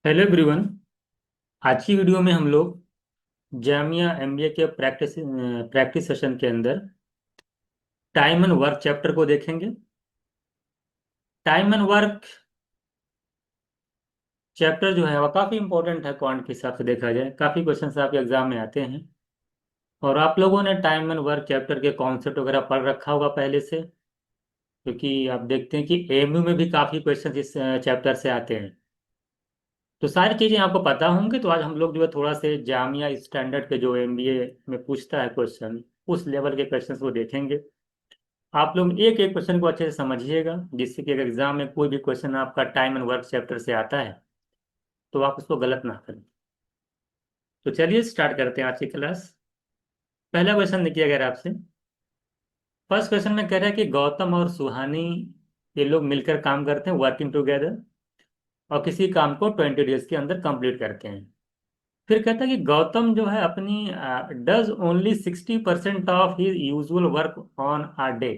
Hello everyone. आज की video में हम लोग जामिया एमबीए के प्रैक्टिस सेशन के अंदर टाइम एंड वर्क चैप्टर को देखेंगे। टाइम एंड वर्क चैप्टर जो है वह काफ़ी इंपॉर्टेंट है। क्वांट के हिसाब से देखा जाए काफ़ी क्वेश्चंस आपके एग्जाम में आते हैं। और आप लोगों ने टाइम एंड वर्क चैप्टर के कॉन्सेप्ट वगैरह पढ़ रखा होगा पहले से, क्योंकि आप देखते हैं कि एएमयू में भी काफ़ी क्वेश्चन इस चैप्टर से आते हैं। तो सारी चीज़ें आपको पता होंगी। तो आज हम लोग जो है थोड़ा से जामिया स्टैंडर्ड के जो एमबीए में पूछता है क्वेश्चन, उस लेवल के क्वेश्चंस को देखेंगे। आप लोग एक एक क्वेश्चन को अच्छे से समझिएगा, जिससे कि अगर एग्जाम में कोई भी क्वेश्चन आपका टाइम एंड वर्क चैप्टर से आता है तो आप उसको गलत ना करें। तो चलिए स्टार्ट करते हैं आज की क्लास। पहला क्वेश्चन देखिए अगर आपसे। फर्स्ट क्वेश्चन में कह रहा है कि गौतम और सुहानी ये लोग मिलकर काम करते हैं, वर्किंग टुगेदर, और किसी काम को 20 डेज के अंदर कंप्लीट करते हैं। फिर कहता है कि गौतम जो है अपनी does only 60% of his usual work on a day.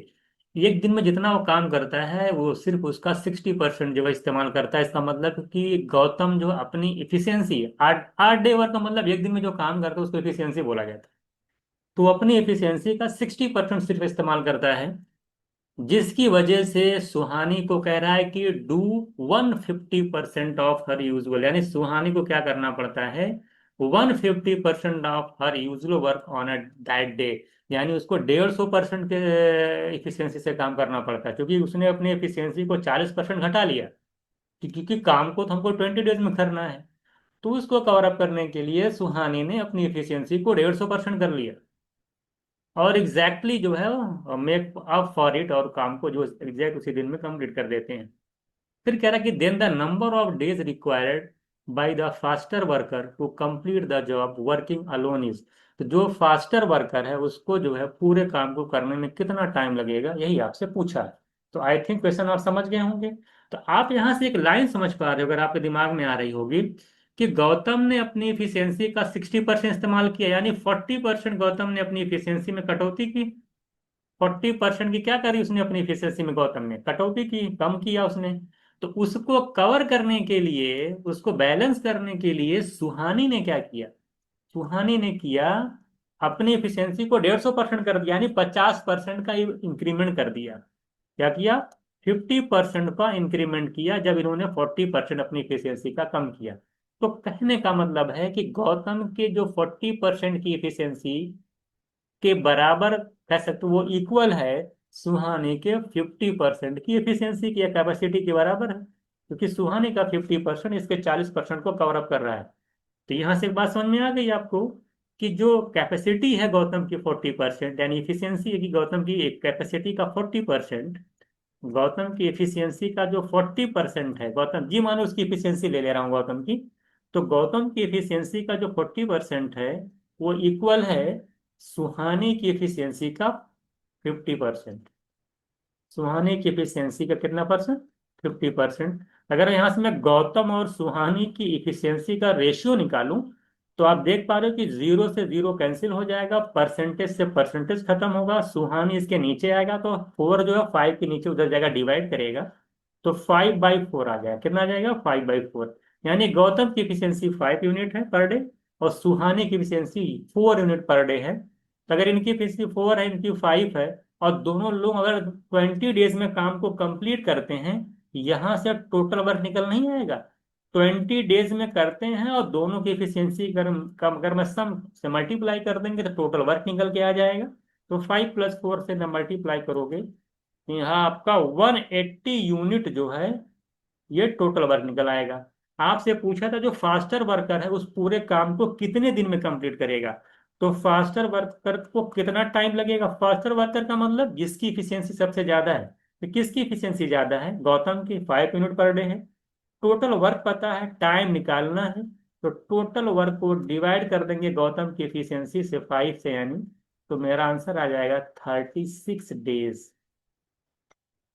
एक दिन में जितना वो काम करता है वो सिर्फ उसका 60% जो है इस्तेमाल करता है। इसका मतलब कि गौतम जो अपनी इफिशियंसी, आठ आठ डे वर्क का मतलब एक दिन में जो काम करता है उसको इफिशियंसी बोला जाता है। तो वो अपनी इफिशियंसी का 60% सिर्फ इस्तेमाल करता है, जिसकी वजह से सुहानी को कह रहा है कि डू 150% ऑफ हर यूजुअल, यानी सुहानी को क्या करना पड़ता है, 150% of her usual work on a that day. यानी उसको 150% के इफिशियंसी से काम करना पड़ता है, क्योंकि उसने अपनी एफिशिएंसी को 40% घटा लिया। क्योंकि काम को तो हमको 20 डेज में करना है। तो उसको कवर अप करने के लिए सुहानी ने अपनी एफिशिएंसी को 150% कर लिया, और एग्जैक्टली जो है मेक अप फॉर इट, और काम को जो एग्जैक्ट उसी दिन में कंप्लीट कर देते हैं। फिर कह रहा है कि then the number of days required by the faster worker to complete the job working alone is. तो जो फास्टर वर्कर है उसको जो है पूरे काम को करने में कितना टाइम लगेगा, यही आपसे पूछा है। तो आई थिंक क्वेश्चन आप समझ गए होंगे। तो आप यहां से एक लाइन समझ पा रहे हो, अगर आपके दिमाग में आ रही होगी, कि गौतम ने अपनी इफिशियंसी का 60% इस्तेमाल किया, यानी 40% गौतम ने अपनी इफिशियंसी में कटौती की। 40% की क्या करी उसने अपनी इफिशियंसी में, गौतम ने कटौती की, कम किया उसने। तो उसको कवर करने के लिए, उसको बैलेंस करने के लिए सुहानी ने क्या किया, सुहानी ने किया अपनी इफिशियंसी को 150% कर दिया, यानी 50% का इंक्रीमेंट कर दिया। क्या किया, 50% का इंक्रीमेंट किया, जब इन्होंने 40% अपनी इफिशियंसी का कम किया। तो कहने का मतलब है कि गौतम के जो 40% की इफिशियंसी के बराबर, कह सकते हो वो इक्वल है सुहाने के 50% की एफिशिएंसी की या कैपेसिटी के बराबर है, क्योंकि सुहाने का 50% इसके 40% को कवर अप कर रहा है। तो यहां से एक बात समझ में आ गई आपको, कि जो कैपेसिटी है गौतम की 40%, यानी इफिशियंसी है कि गौतम की एक कैपेसिटी का 40%, गौतम की एफिशिएंसी का जो 40% है, गौतम जी मानो उसकी एफिशिएंसी ले ले रहा हूँ गौतम की। तो गौतम की एफिशिएंसी का जो 40% है वो इक्वल है सुहानी की एफिशिएंसी का 50%। सुहानी की एफिशिएंसी का कितना परसेंट, 50%। अगर यहाँ से मैं गौतम और सुहानी की एफिशिएंसी का रेशियो निकालूं, तो आप देख पा रहे हो कि जीरो से जीरो कैंसिल हो जाएगा, परसेंटेज से परसेंटेज खत्म होगा, सुहानी इसके नीचे आएगा, तो 4 जो है 5 के नीचे उधर जाएगा, डिवाइड करेगा, तो 5/4 आ जाएगा। कितना आ जाएगा, 5/4। यानी गौतम की एफिशिएंसी 5 यूनिट है पर डे, और सुहानी की एफिशिएंसी 4 यूनिट पर डे है। तो अगर इनकी एफिशिएंसी 4 है, इनकी 5 है, और दोनों लोग अगर 20 डेज में काम को कंप्लीट करते हैं, यहां से टोटल वर्क निकल नहीं आएगा। 20 डेज में करते हैं और दोनों की एफिशिएंसी अगर मैं सम से मल्टीप्लाई कर देंगे तो टोटल वर्क निकल के आ जाएगा। तो 5 + 4 से जब मल्टीप्लाई करोगे तो यहाँ आपका 180 यूनिट जो है ये टोटल वर्क निकल आएगा। आपसे पूछा था जो फास्टर वर्कर है उस पूरे काम को कितने दिन में कंप्लीट करेगा। तो फास्टर वर्कर को कितना टाइम लगेगा, फास्टर वर्कर का मतलब जिसकी इफिशियंसी सबसे ज्यादा है। तो किसकी इफिशियंसी ज्यादा है, गौतम की, 5 यूनिट पर डे है। टोटल वर्क पता है, टाइम निकालना है। तो टोटल वर्क को डिवाइड कर देंगे गौतम की इफिशियंसी से, 5 से, यानी तो मेरा आंसर आ जाएगा 36 डेज।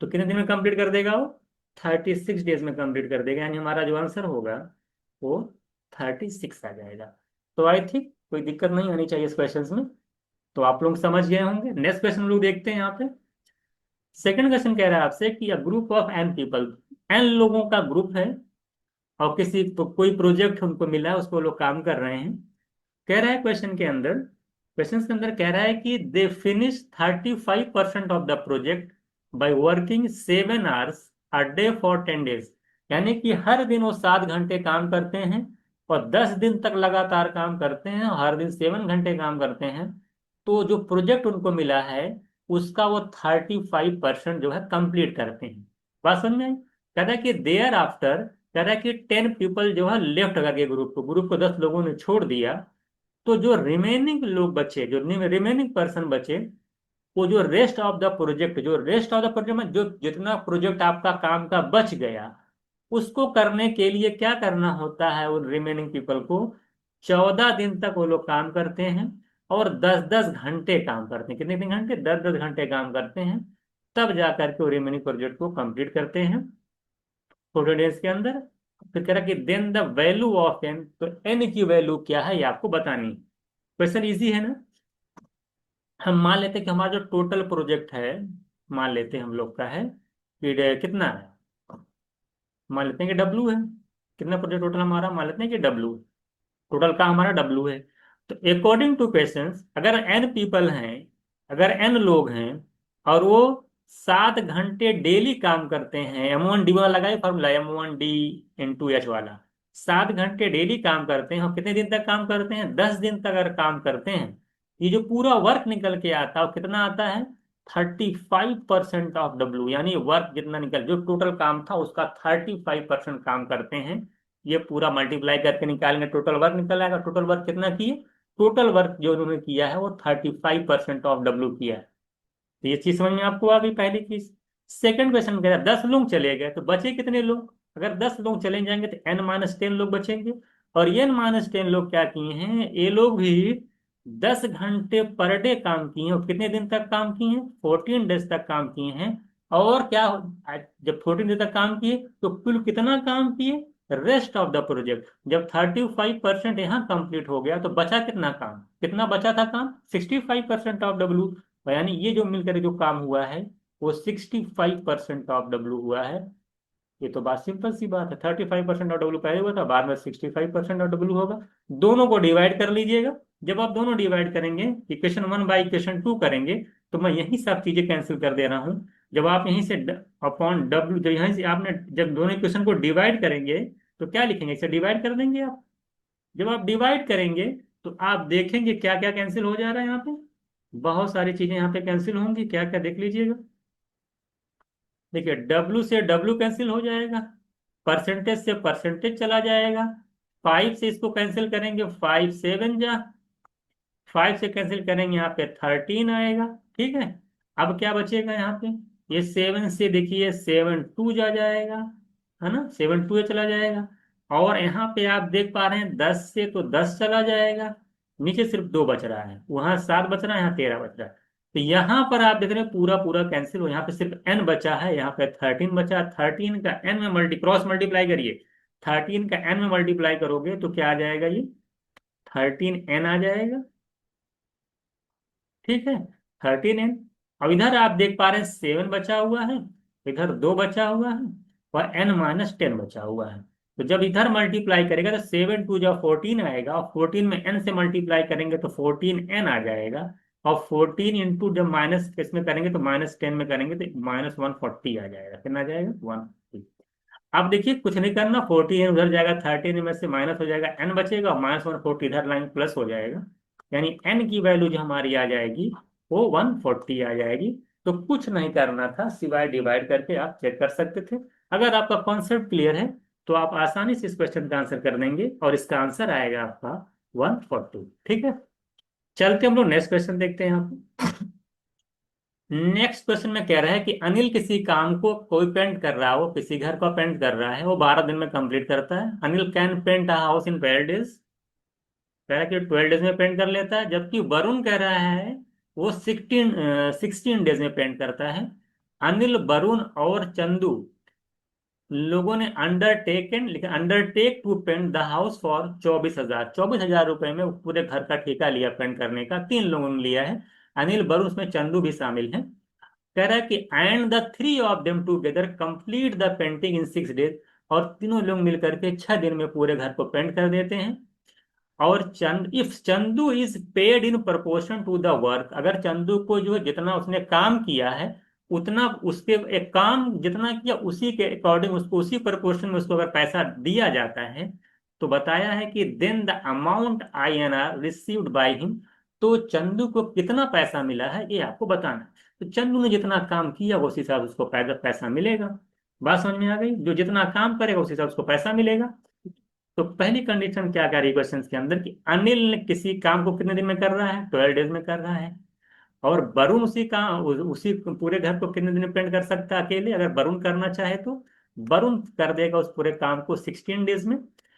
तो कितने दिन में कंप्लीट कर देगा वो, 36 डेज में कंप्लीट कर देगा, यानी हमारा जो आंसर होगा वो 36 आ जाएगा। तो आई थिंक कोई दिक्कत नहीं आनी चाहिए इस क्वेश्चन में। तो आप लोग समझ गए होंगे। नेक्स्ट क्वेश्चन लोग देखते हैं यहाँ पे। सेकंड क्वेश्चन कह रहा है आपसे कि a group of n people, n लोगों का ग्रुप है, और किसी कोई प्रोजेक्ट उनको मिला है, उसको लोग काम कर रहे हैं। कह रहा है क्वेश्चन के अंदर कह रहा है कि they finish 35% of the project by working 7 hours a day for 10 days. यानी कि हर दिन वो 7 घंटे काम करते हैं और 10 दिन तक लगातार काम करते हैं और हर दिन 7 घंटे काम करते हैं। तो जो प्रोजेक्ट उनको मिला है उसका वो 35% जो है कंप्लीट करते हैं। बात समझ में आई? कहता है कि देयर आफ्टर, कह रहा है कि 10 पीपल जो है लेफ्ट करके ग्रुप को 10 लोगों ने छोड़ दिया। तो जो रिमेनिंग लोग बचे, जो रिमेनिंग पर्सन बचे, वो जो रेस्ट ऑफ द प्रोजेक्ट में जो जितना प्रोजेक्ट आपका काम का बच गया, उसको करने के लिए क्या करना होता है उन रिमेनिंग पीपल को? 14 दिन तक वो लोग काम करते हैं और 10-10 घंटे काम करते हैं। कितने कितने घंटे? 10-10 घंटे काम करते हैं। तब जाकर के वो रिमेनिंग प्रोजेक्ट को कंप्लीट करते हैं 40 डेज के अंदर। फिर कह रहा कि then the value of n, तो एन की वैल्यू क्या है ये आपको बतानी। क्वेश्चन इजी है ना? हम मान लेते हैं कि हमारा जो टोटल प्रोजेक्ट है, मान लेते हैं हम लोग का है कि कितना है, मान लेते हैं कि डब्लू है। कितना प्रोजेक्ट टोटल हमारा, मान लेते हैं कि डब्लू, टोटल का हमारा डब्लू है। तो अकॉर्डिंग टू क्वेश्चंस, अगर एन पीपल हैं, अगर एन लोग हैं और वो 7 घंटे डेली काम करते हैं, M1D वाला लगाए फॉर्मूला, M1D × H वाला, 7 घंटे डेली काम करते हैं और कितने दिन तक काम करते हैं? 10 दिन तक अगर काम करते हैं, ये जो पूरा वर्क निकल के आता है वो कितना आता है? 35% ऑफ डब्लू। यानी वर्क जितना निकल, जो टोटल काम था उसका 35% काम करते हैं। ये पूरा मल्टीप्लाई करके निकालेंगे, टोटल वर्क निकल आएगा। टोटल वर्क कितना किए? टोटल वर्क जो उन्होंने किया है वो 35% ऑफ डब्लू किया है। तो ये चीज समझ में आपको आ गई, पहली चीज। सेकंड क्वेश्चन कह रहा है 10 लोग चले गए तो बचे कितने लोग? अगर 10 लोग चले जाएंगे तो N-10 लोग बचेंगे। और ये N-10 लोग क्या किए हैं? ये लोग भी 10 घंटे पर डे काम किए हैं। और कितने दिन तक काम किए हैं? 14 डेज तक काम किए हैं। और क्या, जब 14 डेज तक काम किए तो कुल कितना काम किए? रेस्ट ऑफ द प्रोजेक्ट जब 35% यहाँ कंप्लीट हो गया तो बचा कितना काम? कितना बचा था काम? 65% ऑफ डब्लू। यानी ये जो मिलकर जो काम हुआ है वो 65% ऑफ डब्लू हुआ है। ये तो बात सिंपल सी बात है। 35% ऑफ डब्लू पहले हुआ था, बाद में 65% ऑफ डब्लू होगा। दोनों को डिवाइड कर लीजिएगा। जब आप दोनों डिवाइड करेंगे, इक्वेशन 1 बाई इक्वेशन 2 करेंगे, तो मैं यही सब चीजें कैंसिल कर दे रहा हूँ। जब आप यहीं से अपॉन डब्लू, जब यहीं से आपने जब दोनों इक्वेशन को डिवाइड करेंगे तो क्या लिखेंगे? इसे डिवाइड कर देंगे आप। जब आप डिवाइड करेंगे तो आप देखेंगे क्या क्या कैंसिल हो जा रहा है यहाँ पे। बहुत सारी चीजें यहाँ पे कैंसिल होंगी। क्या क्या देख लीजिएगा। देखिए, डब्लू से डब्लू कैंसिल हो जाएगा, परसेंटेज से परसेंटेज चला जाएगा, 5 से इसको कैंसिल करेंगे, 5 7 जा, 5 से कैंसिल करेंगे यहाँ पे 13 आएगा। ठीक है। अब क्या बचेगा यहाँ पे? ये 7 से देखिए 7 2 जा जाएगा, है ना, 7 2 चला जाएगा। और यहाँ पे आप देख पा रहे हैं 10 से तो 10 चला जाएगा, नीचे सिर्फ 2 बच रहा है, वहां 7 बच रहा है, यहाँ 13 बच रहा है। तो यहाँ पर आप देख रहे हैं पूरा पूरा कैंसिल हो, यहाँ पे सिर्फ n बचा है, यहाँ पे 13 बचा है। 13 का n में क्रॉस मल्टीप्लाई करिए। 13 का n में मल्टीप्लाई करोगे तो क्या आ जाएगा? ये 13n आ जाएगा। ठीक है, 13n। अब इधर आप देख पा रहे हैं 7 बचा हुआ है, इधर 2 बचा हुआ है और n-10 बचा हुआ है। तो जब इधर मल्टीप्लाई करेगा तो 7 2 जा 14 आएगा और 14 में n से मल्टीप्लाई करेंगे तो 14n आ जाएगा। और 14 इंटू जब माइनस इसमें करेंगे तो -10 में करेंगे तो -140 आ जाएगा। कितना आ जाएगा? 140। अब देखिए कुछ नहीं करना, 14 उधर जाएगा, 13 में से माइनस हो जाएगा, n बचेगा, -140 इधर लाइन प्लस हो जाएगा। यानी n की वैल्यू जो हमारी आ जाएगी वो 140 आ जाएगी। तो कुछ नहीं करना था सिवाय डिवाइड करके आप चेक कर सकते थे। अगर आपका कॉन्सेप्ट क्लियर है तो आप आसानी से इस क्वेश्चन का आंसर कर देंगे और इसका आंसर आएगा आपका 140। ठीक है, चलते हम लोग नेक्स्ट क्वेश्चन देखते हैं यहाँ पे। नेक्स्ट क्वेश्चन में कह रहा है कि अनिल किसी काम को, कोई पेंट कर रहा है, वो किसी घर को पेंट कर रहा है, वो 12 दिन में कंप्लीट करता है। Anil can paint a house in 12 days. कह रहा है कि 12 डेज में पेंट कर लेता है। जबकि वरुण कह रहा है वो 16 डेज में पेंट करता है। अनिल, वरुण और चंदू लोगों ने अंडरटेकन लिखा, undertake to paint the house for 24,000 में पूरे घर का ठेका लिया पेंट करने का। 3 लोगों ने लिया है, अनिल, वरुण, उसमें चंदू भी शामिल है। कह रहा है कि and the 3 of them together complete the painting in 6 days. और तीनों लोग मिलकर के 6 दिन में पूरे घर को पेंट कर देते हैं। और if Chandu is paid in proportion to the work, अगर चंदू को जो है जितना उसने काम किया है उतना उसके एक काम जितना किया उसी के अकॉर्डिंग उसको उसी प्रोपोर्शन में उसको अगर पैसा दिया जाता है, तो बताया है कि then the amount INR received by him, तो चंदू को कितना पैसा मिला है ये आपको बताना है। तो चंदू ने जितना काम किया वो उस हिसाब से उसको पैसा मिलेगा। बात समझ में आ गई? जो जितना काम करेगा उस हिसाब से उसको पैसा मिलेगा। तो पहली कंडीशन क्या करी क्वेश्चन के अंदर कि अनिल ने किसी काम को कितने दिन में कर रहा है, 12 डेज में कर रहा है। और वरुण उसी पूरे घर को कितने दिन में पेंट कर सकता है अकेले, अगर वरुण करना चाहे तो वरुण कर देगा उस पूरे काम को 16 डेज में।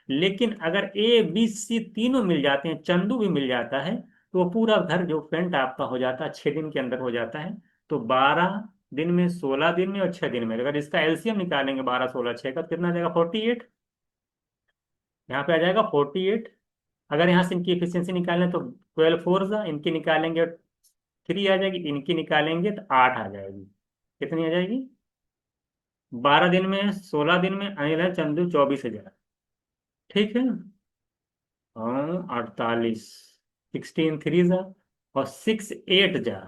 लेकिन अगर ABC तीनों मिल जाते हैं, चंदू भी मिल जाता है, तो वो पूरा घर जो पेंट आपका हो जाता है 6 दिन के अंदर हो जाता है। तो 12 दिन में, 16 दिन में और 6 दिन में, अगर इसका एलसीएम निकालेंगे 12 16 6 का, तो कितना आ जाएगा 48। यहाँ पे आ जाएगा 48। अगर यहाँ से इनकी एफिशिएंसी निकालें तो 12 4 जा, इनकी निकालेंगे 3 आ जाएगी, इनकी निकालेंगे तो 8 आ जाएगी। कितनी आ जाएगी? 12 दिन में, 16 दिन में अनिल है चंदू 24,000। ठीक है। हाँ 48, 16 3 जा और 6 8 जा,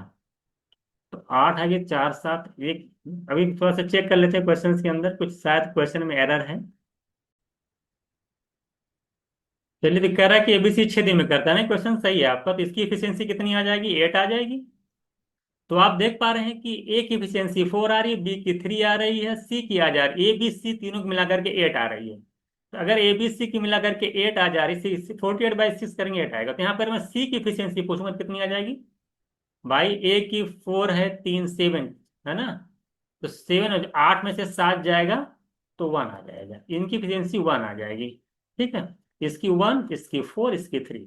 तो 8 आ गए, 4 7 1। अभी थोड़ा सा चेक कर लेते हैं क्वेश्चंस के अंदर, कुछ शायद क्वेश्चन में एरर है। चलिए, तो कह रहा है कि ABC 6 दिन में करता है ना, क्वेश्चन सही है आपका। तो इसकी एफिशिएंसी कितनी आ जाएगी? 8 आ जाएगी। तो आप देख पा रहे हैं कि A की एफिशिएंसी 4 आ रही है, B की 3 आ रही है, C की आ जा रही है, ABC तीनों को मिलाकर के 8 आ रही है। तो अगर ABC की मिलाकर के 8 आ जा रही है, 48/6 करेंगे 8 आएगा। तो यहाँ पर मैं C की एफिशिएंसी पूछूंगा कितनी आ जाएगी। भाई A की 4 है, 3 7 है ना, तो 8 में से 7 जाएगा तो 1 आ जाएगा, इनकी एफिशिएंसी 1 आ जाएगी। ठीक है। इसकी 1, इसकी 4, इसकी 3।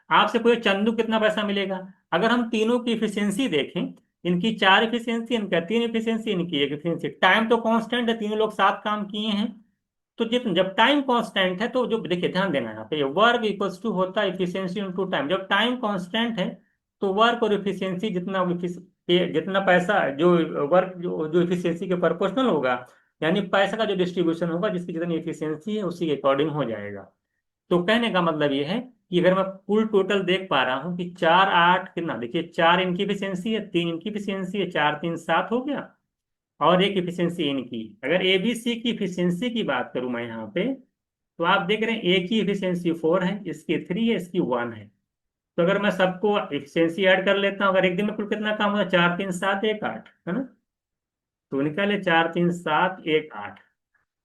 आपसे पूछे चंदू कितना पैसा मिलेगा, अगर हम तीनों की इफिशियंसी देखें, इनकी 4 इफिशियंसी, इनका 3 इफिशियंसी, इनकी 1 इफिशियंसी, टाइम तो कांस्टेंट है, तीनों लोग साथ काम किए हैं। तो जितना जब टाइम कांस्टेंट है तो जो देखिए ध्यान देना, यहाँ पे वर्क इक्वल्स टू होता है इफिशियंसी इनटू टाइम। जब टाइम कांस्टेंट है तो वर्क और इफिशियंसी जितना पैसा जो वर्क जो इफिशियंसी के प्रोपोर्शनल होगा, यानी पैसा का जो डिस्ट्रीब्यूशन होगा जिसकी जितनी इफिशियंसी है उसी के अकॉर्डिंग हो जाएगा। तो कहने का मतलब ये है कि अगर मैं कुल टोटल देख पा रहा हूँ कि 4 8 कितना, देखिए 4 इनकी एफिशिएंसी है, 3 इनकी एफिशिएंसी है, 4 3 7 हो गया, और एक एफिशिएंसी इनकी। अगर ABC की एफिशिएंसी की बात करूं मैं यहाँ पे, तो आप देख रहे हैं A की एफिशिएंसी 4 है, इसकी 3 है, इसकी 1 है। तो अगर मैं सबको एफिशिएंसी ऐड कर लेता हूँ, अगर एक दिन में कुल कितना काम होता है, 4 3 7 1 8 है ना, तो निकाले 4 3 7 1 8।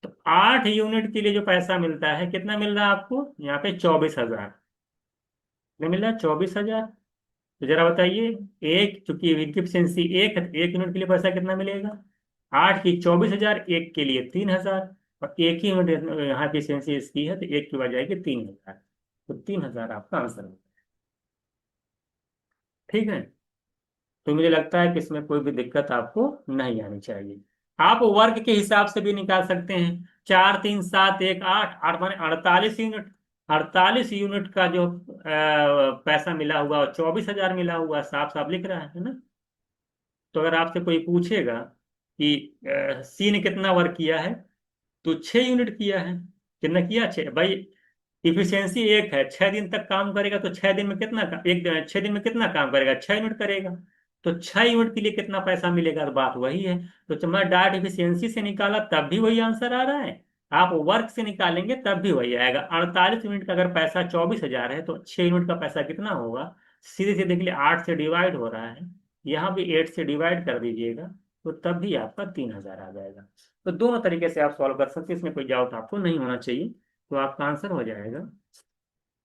तो 8 यूनिट के लिए जो पैसा मिलता है, कितना मिल रहा है आपको यहाँ पे? 24,000। कितना मिल रहा है? 24,000। तो जरा बताइए, एक चूंकि इनकी एफिशिएंसी 1 है तो 1 यूनिट के लिए पैसा कितना मिलेगा? 8 की 24,000, एक के लिए 3,000, और एक ही यूनिट यहाँ एफिशिएंसी इसकी है तो एक की बजाय के 3,000। तो 3,000 आपका आंसर है। ठीक है। तो मुझे लगता है कि इसमें कोई भी दिक्कत आपको नहीं आनी चाहिए। आप वर्ग के हिसाब से भी निकाल सकते हैं। 4 3 7 1 8, 8 माने 48 यूनिट। 48 यूनिट का जो पैसा मिला हुआ और 24,000 मिला हुआ, साफ साफ लिख रहा है ना। तो अगर आपसे कोई पूछेगा कि C ने कितना वर्क किया है, तो 6 यूनिट किया है। कितना किया? 6 भाई। इफिशियंसी 1 है, 6 दिन तक काम करेगा तो 6 दिन में कितना एक 6 दिन में कितना काम करेगा? 6 यूनिट करेगा। तो 6 यूनिट के लिए कितना पैसा मिलेगा, तो बात वही है। तो जब मैं डायरेक्ट इफिशियंसी से निकाला तब भी वही आंसर आ रहा है, आप वर्क से निकालेंगे तब भी वही आएगा। 48 यूनिट का अगर पैसा 24,000 है तो 6 यूनिट का पैसा कितना होगा? सीधे सीधे के लिए 8 से डिवाइड हो रहा है, यहाँ भी 8 से डिवाइड कर दीजिएगा, तो तब भी आपका 3,000 आ जाएगा। तो दोनों तरीके से आप सॉल्व कर सकते हैं, इसमें कोई डाउट आपको नहीं होना चाहिए। तो आपका आंसर हो जाएगा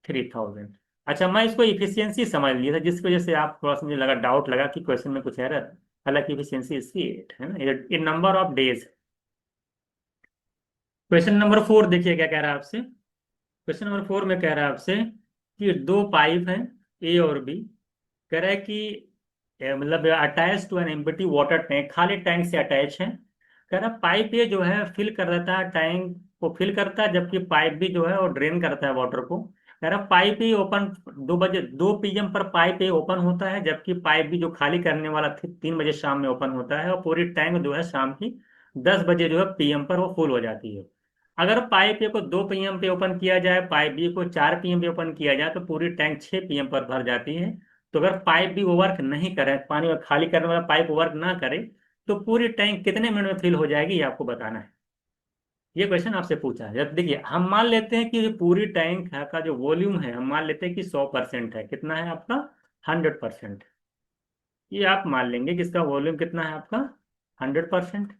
3,000। अच्छा, मैं इसको इफिशियंसी समझ लिया था, जिसकी वजह से आप थोड़ा सा मुझे लगा, डाउट लगा कि क्वेश्चन में कुछ एरर। हालांकि इफिशियंसी इसकी 8 है ना, ये number of days. Question number 4 देखिए क्या कह रहा है आपसे। क्वेश्चन नंबर 4 में कह रहा है आपसे कि दो पाइप हैं, A और B। कह रहा है कि मतलब attach to an empty water tank, खाली टैंक से अटैच है। कह रहा पाइप ये जो है फिल कर देता है, टैंक को फिल करता है, जबकि पाइप भी जो है वो ड्रेन करता है वाटर को। कह रहा पाइप ही ओपन 2 बजे 2 PM पर पाइप ये ओपन होता है, जबकि पाइप भी जो खाली करने वाला 3 बजे शाम में ओपन होता है, और पूरी टैंक जो है शाम की 10 बजे जो है PM पर वो फुल हो जाती है। अगर पाइप ए को 2 PM पे ओपन किया जाए, पाइप बी को 4 PM पे ओपन किया जाए, तो पूरी टैंक 6 PM पर भर जाती है। तो अगर पाइप बी वर्क नहीं करे, पानी खाली करने वाला पाइप वर्क ना करे, तो पूरी टैंक कितने मिनट में फिल हो जाएगी, ये आपको बताना है। ये क्वेश्चन आपसे पूछा है। जब देखिए, हम मान लेते हैं कि जो पूरी टैंक का जो वॉल्यूम है, हम मान लेते हैं कि 100% है। कितना है आपका? 100%। ये आप मान लेंगे कि इसका वॉल्यूम कितना है आपका? 100%।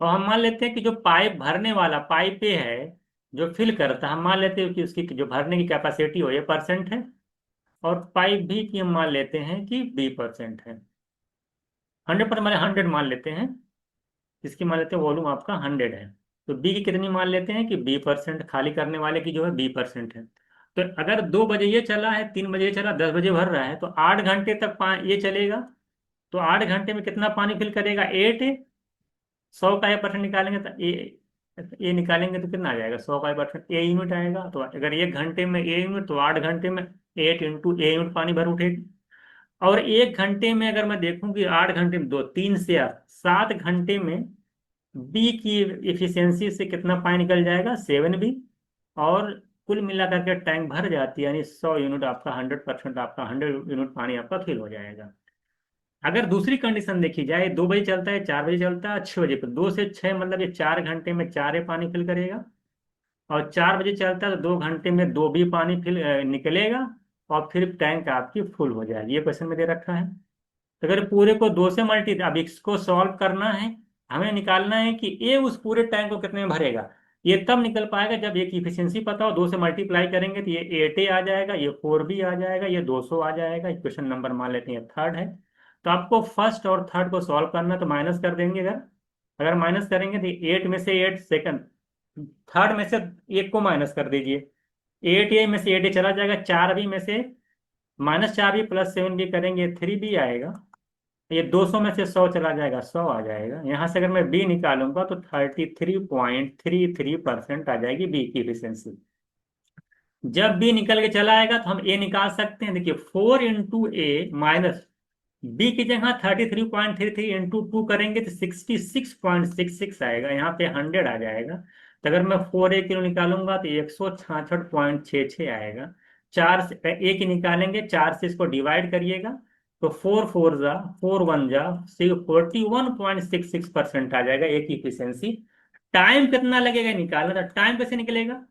और हम मान लेते हैं कि जो पाइप भरने वाला पाइप पे है, जो फिल करता है, हम मान लेते हैं कि उसकी जो भरने की कैपेसिटी हो, ये परसेंट है। और पाइप भी की हम मान लेते हैं कि 20% है। 100% माने 100 मान लेते हैं। इसकी मान लेते हैं वॉल्यूम आपका 100 है। तो बी की कितनी मान लेते हैं कि 20%, खाली करने वाले की जो है 20% है। तो अगर 2 बजे ये चला है, 3 बजे ये चला, 10 बजे भर रहा है, तो 8 घंटे तक ये चलेगा। तो 8 घंटे में कितना पानी फिल करेगा? 8। 100 का 1% निकालेंगे तो ए निकालेंगे तो कितना आ जाएगा? 100 का 1% ए यूनिट आएगा। तो अगर 1 घंटे में ए यूनिट, तो 8 घंटे में 8 × ए यूनिट पानी भर उठेगी। और 1 घंटे में अगर मैं देखूं कि 8 घंटे में दो, 3 से 7 घंटे में बी की इफिशियंसी से कितना पानी निकल जाएगा? 7 बी। और कुल मिलाकर के टैंक भर जाती है, यानी 100 यूनिट आपका, 100% आपका 100 यूनिट पानी आपका फिल हो जाएगा। अगर दूसरी कंडीशन देखी जाए, 2 बजे चलता है, 4 बजे चलता है, 6 बजे पर, 2 से 6 मतलब ये 4 घंटे में 4 पानी फिल करेगा। और 4 बजे चलता है तो 2 घंटे में 2 भी पानी फिल निकलेगा। और फिर टैंक आपकी फुल हो जाएगी। ये क्वेश्चन में दे रखा है। तो अगर पूरे को 2 से मल्टी, अब इसको सॉल्व करना है, हमें निकालना है कि ये उस पूरे टैंक को कितने में भरेगा। ये तब निकल पाएगा जब एक इफिशियंसी पता हो। 2 से मल्टीप्लाई करेंगे तो ये 8 आ जाएगा, ये 4 भी आ जाएगा, ये 200 आ जाएगा। क्वेश्चन नंबर मान लेते हैं थर्ड है। तो आपको फर्स्ट और थर्ड को सॉल्व करना, तो माइनस कर देंगे। अगर अगर माइनस करेंगे तो 8 में से 8 सेकंड, थर्ड में से एक को माइनस कर दीजिए। 8 ए में से 8 चला जाएगा, 4 बी में से -4 भी प्लस 7 भी करेंगे, 3 भी आएगा। ये 200 में से 100 चला जाएगा, 100 आ जाएगा। यहां से अगर मैं बी निकालूंगा तो 33.33% आ जाएगी बी की एफिशिएंसी। जब बी निकल के चला आएगा तो हम ए निकाल सकते हैं। देखिए, 4 × ए माइनस बी की जगह 33.33 इंटू 2 करेंगे तो 66.66 आएगा। यहाँ पे 100 आ जाएगा। तो अगर मैं 4 ए निकालूंगा तो 166.66 आएगा। चार से ए की निकालेंगे, 4 से इसको डिवाइड करिएगा, तो 4 4 जा, 4 1 जा, 41.66% आ जाएगा एक इफिशियंसी। टाइम कितना लगेगा निकालना? था टाइम कैसे निकलेगा?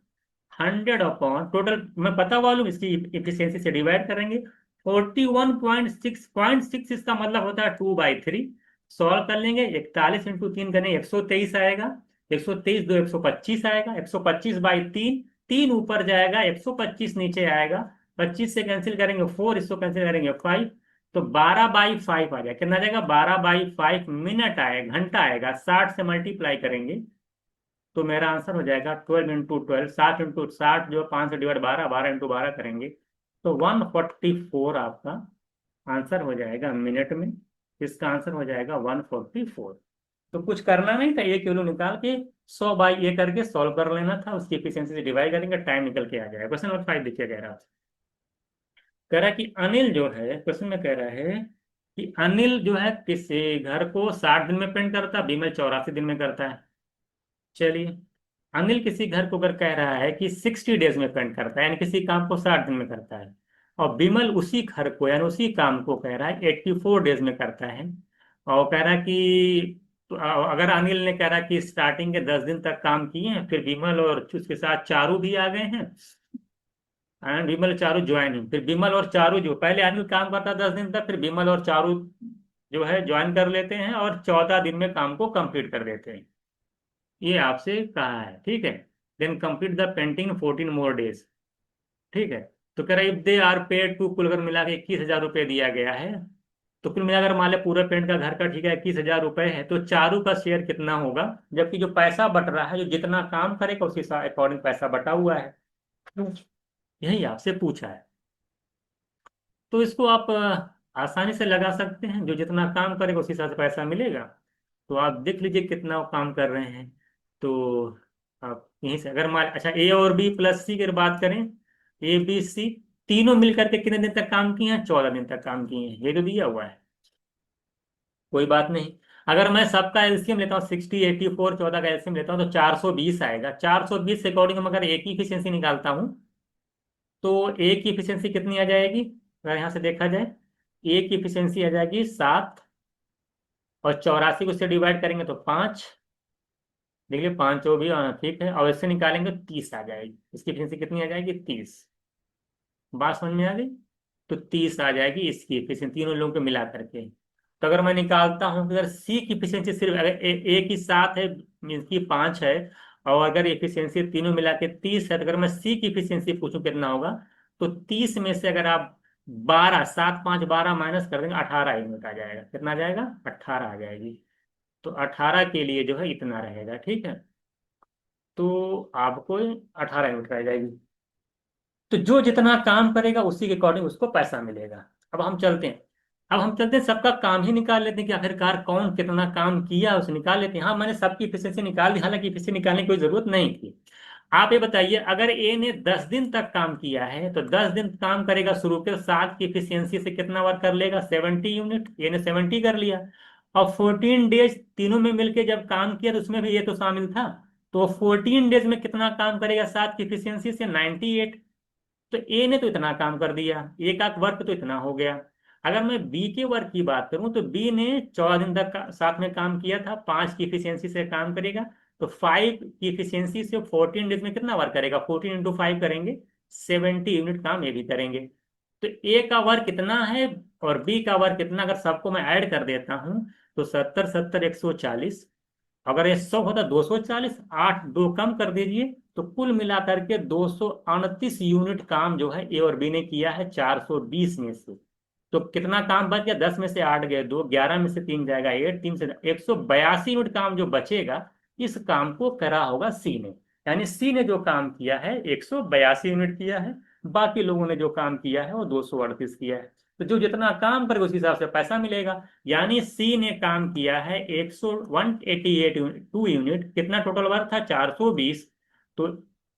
100 अपॉन टोटल, मैं पता वालूम, इसकी इफिशियंसी से डिवाइड करेंगे। 41.6 इसका मतलब होता है 2/3। सॉल्व कर लेंगे, 41 × 3 करें 123 आएगा। 123 दो 125 आएगा। 125/3, 3 ऊपर जाएगा, 125 नीचे आएगा। 25 से कैंसिल करेंगे 4, इसको कैंसिल करेंगे 5। तो 12/5 आ जाएगा। कितना आ जाएगा? 12/5 मिनट आएगा, घंटा आएगा। 60 से मल्टीप्लाई करेंगे तो मेरा आंसर हो जाएगा 12 × 12, 7 × 60 जो 5 से डिवाइड 12, 12 × 12 करेंगे तो 144 आपका आंसर हो जाएगा मिनट में। इसका आंसर हो जाएगा 144। तो कुछ करना नहीं था, 1 किलो निकाल के 100/ए करके सॉल्व कर लेना था। उसकी एफिशिएंसी से डिवाइड करेंगे, टाइम निकल के आ जाएगा। क्वेश्चन नंबर 5 देखिए, कह रहा है कि अनिल जो है, क्वेश्चन में कह रहा है कि अनिल जो है किसी घर को 60 दिन में पेंट करता है, विमल 84 दिन में करता है। चलिए, अनिल किसी घर को अगर कह रहा है कि 60 डेज में पेंट करता है, यानी किसी काम को 60 दिन में करता है, और विमल उसी घर को यानी उसी काम को कह रहा है 84 डेज में करता है। और कह रहा है कि तो अगर अनिल ने कह रहा है कि स्टार्टिंग के 10 दिन तक काम किए हैं, फिर विमल और उसके साथ चारू भी आ गए हैं, एंड विमल चारू ज्वाइन है, फिर विमल और चारू, जो पहले अनिल काम करता 10 दिन तक, फिर विमल और चारू जो है ज्वाइन कर लेते हैं और 14 दिन में काम को कंप्लीट कर देते हैं। ये आपसे कहा है, ठीक है। Then complete the painting 14 more days. ठीक है। तो कह रहा है if they are paid to, कुल अगर मिला के 21,000 रुपये दिया गया है, तो कुल मिलाकर मान लिया पूरा पेंट का घर का ठीक है 21,000 रुपये है, तो चारू का शेयर कितना होगा? जबकि जो पैसा बट रहा है, जो जितना काम करेगा उसी अकॉर्डिंग पैसा बटा हुआ है। यही आपसे पूछा है। तो इसको आप आसानी से लगा सकते हैं, जो जितना काम करेगा उसी हिसाब से पैसा मिलेगा। तो आप देख लीजिए कितना वो काम कर रहे हैं। तो आप यहीं से अगर मान, अच्छा, ए और बी प्लस सी की अगर बात करें, ए बी सी तीनों मिलकर के कितने दिन तक काम किए हैं? 14 दिन तक काम किए हैं, ये तो दिया हुआ है। कोई बात नहीं। अगर मैं सबका एलसीएम लेता हूँ 60, 84, 14 का एलसीएम लेता हूँ तो 420 आएगा। 420 के अकॉर्डिंग हम अगर एक ही इफिशियंसी निकालता हूँ तो एक की इफिशियंसी कितनी आ जाएगी, अगर यहाँ से देखा जाए एक की इफिशियंसी आ जाएगी 7, और 84 को इससे डिवाइड करेंगे तो 5। देख लियो 5 भी ठीक है, और इससे निकालेंगे तो 30 आ जाएगी। इसकी इफिशियंसी कितनी आ जाएगी, 30। बात समझ में आ गई। तो 30 आ जाएगी इसकी इफिशियंसी तीनों लोगों को मिला करके। तो अगर मैं निकालता हूँ कि अगर सी की इफिशियंसी सिर्फ अगर ए की 7 है, मीन्स की 5 है, और अगर इफिशियंसी तीनों मिला के 30 है, तो अगर मैं सी की इफिशियंसी पूछूं कितना होगा, तो 30 में से अगर आप 12, 7 5 12 माइनस कर देंगे 18 यूनिट आ जाएगा। कितना आ जाएगा, 18 आ जाएगी। तो 18 के लिए जो है इतना रहेगा, ठीक है। तो आपको 18 यूनिट आ जाएगी। तो जो जितना काम करेगा उसी के अकॉर्डिंग उसको पैसा मिलेगा। अब हम चलते हैं, सबका काम ही निकाल लेते हैं कि आखिरकार कौन कितना काम किया उसे निकाल लेते हैं। हाँ, मैंने सबकी इफिशियंसी निकाल दी, हालांकि इफिशियंसी निकालने की कोई जरूरत नहीं थी। आप ये बताइए, अगर ए ने 10 दिन तक काम किया है तो 10 दिन काम करेगा शुरू के, 7 की इफिशियंसी से कितना वर्क कर लेगा, 70 यूनिट। ए ने 70 कर लिया। और 14 डेज तीनों में मिलके जब काम किया तो उसमें भी ये तो शामिल था। तो 14 डेज में कितना काम करेगा 7 की इफिशियंसी से, 98। तो ए ने तो इतना काम कर दिया, ए का वर्क तो इतना हो गया। अगर मैं बी के वर्क की बात करूं तो बी ने 14 दिन तक साथ में काम किया था, 5 की इफिशियंसी से काम करेगा। तो 5 की इफिशियंसी से 14 डेज में कितना वर्क करेगा, 14 × 5 करेंगे, 70 यूनिट काम ये भी करेंगे। तो ए का वर्क कितना है और बी का वर्क कितना, अगर सबको मैं ऐड कर देता हूं तो 70 70 140। अगर ये 100 होता 240, 8 2 कम कर दीजिए, तो कुल मिलाकर के 229 यूनिट काम जो है ए और बी ने किया है 420 में से। तो कितना काम बच गया, 10 में से 8 गए, 2 11 में से 3 जाएगा 8, 3 से 182 यूनिट काम जो बचेगा, इस काम को करा होगा सी ने। यानी सी ने जो काम किया है 182 यूनिट किया है, बाकी लोगों ने जो काम किया है वो 238 किया है। तो जो जितना काम करेगा उस हिसाब से पैसा मिलेगा। यानी सी ने काम किया है 188 यूनिट, 2 यूनिट। कितना टोटल वर्क था, 420। तो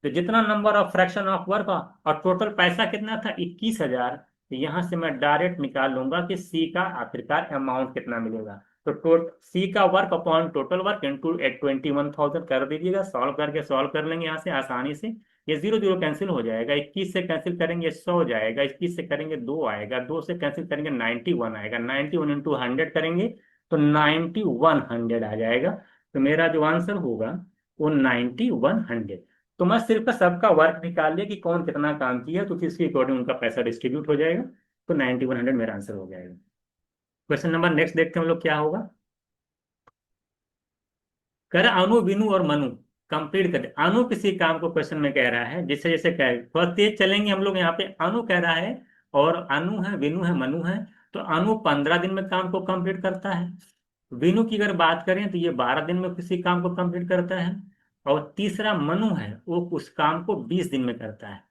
जितना number of fraction of work, और टोटल पैसा कितना था, 21,000। तो यहां से मैं डायरेक्ट निकाल लूंगा कि सी का आखिरकार अमाउंट कितना मिलेगा। तो सी का work upon total work into 21,000 कर दीजिएगा। सॉल्व कर लेंगे यहाँ से आसानी से। ये 0 0 कैंसिल हो जाएगा, 21 से कैंसिल करेंगे 100 जाएगा, 21 से करेंगे 2 आएगा, 2 से कैंसिल करेंगे 91 आएगा, 91 इंटू 100 करेंगे तो 9100 आ जाएगा। तो मेरा जो आंसर होगा वो 9100। तो मैं सिर्फ का सबका वर्क निकाल लिया कि कौन कितना काम किया, तो किसके अकॉर्डिंग उनका पैसा डिस्ट्रीब्यूट हो जाएगा। तो 9100 मेरा आंसर हो जाएगा। क्वेश्चन नंबर नेक्स्ट देखते हैं हम लोग क्या होगा। कह रहा अनु विनु और मनु कंप्लीट कर दे। अनु किसी काम को क्वेश्चन में कह रहा है, जैसे जैसे कह थोड़ा तेज चलेंगे हम लोग। यहाँ पे अनु कह रहा है, और अनु है, विनु है, मनु है। तो अनु 15 दिन में काम को कंप्लीट करता है। विनु की अगर बात करें तो ये 12 दिन में किसी काम को कंप्लीट करता है। और तीसरा मनु है, वो उस काम को 20 दिन में करता है।